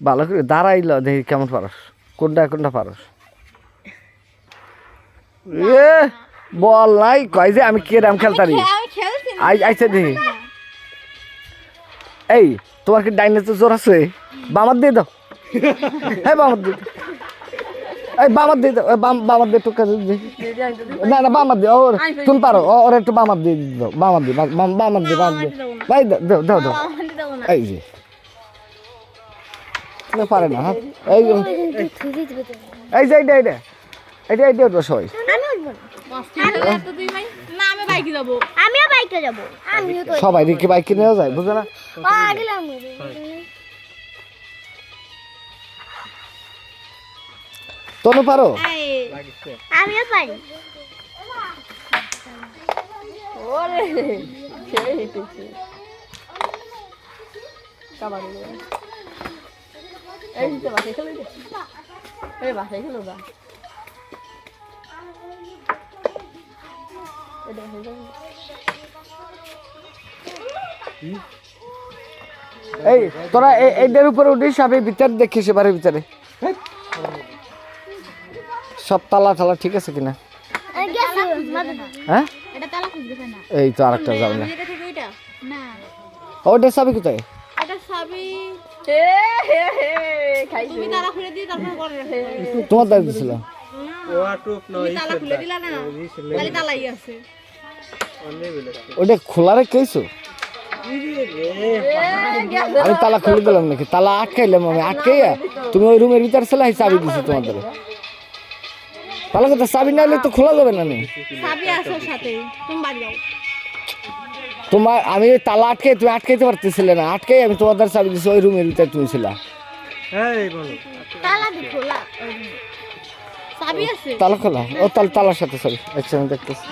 ভালো করে দাঁড়াইল দেখি কেমন পারস কোনটা কোনটা পারস এ বল নাই কয় যে আমি কেরাম খেলতারি আইছে দেখি এই তোমার কি ডাইনে তো জোর আছে বামার দিয়ে দাও হ্যাঁ বামার দিয়ে এই বামার দিয়ে দাও বামার দিয়ে টুকা না না বামার দিয়ে ওর তুমি পারো ওর একটু বামার দিয়ে দাও বামার দিয়ে বামার দিয়ে ভাই দাও দাও দাও এই যে পারে না হ্যাঁ এই এই যে এইটা এইটা এইটা এইটা উঠবো সবাই সবাই কি বাইক কিনে যায় বুঝো না তনু পারো আমিও পারি ওরে সেই হেঁটেছে কাবাডি এই তো বাসায় খেলে এই বাসায় খেলো না এই তোরা এইটার উপরে উঠিস আমি ভিতর দেখিস এবারে ভিতরে সব তালা ঠালা ঠিক আছে কিনা হ্যাঁ এই তো আরেকটা যাবে না ওটা চাবি কোথায় তোমার দাবি দিছিল ওটা খোলা রেখেছো আমি তালা খুলে দিলাম নাকি তালা আটকাইলাম আমি আটকাইয়া তুমি ওই রুমের ভিতরে ছিল চাবি দিছি তোমাদের তালা কথা চাবি না হলে তো খোলা যাবে না তোমার আমি তালা আটকাই তুমি আটকাইতে পারতেছিলে না আটকাই আমি তোমাদের চাবি দিছি ওই রুমের ভিতরে তুমি ছিল তালা খোলা ও তালার সাথে সরি আচ্ছা আমি দেখতেছি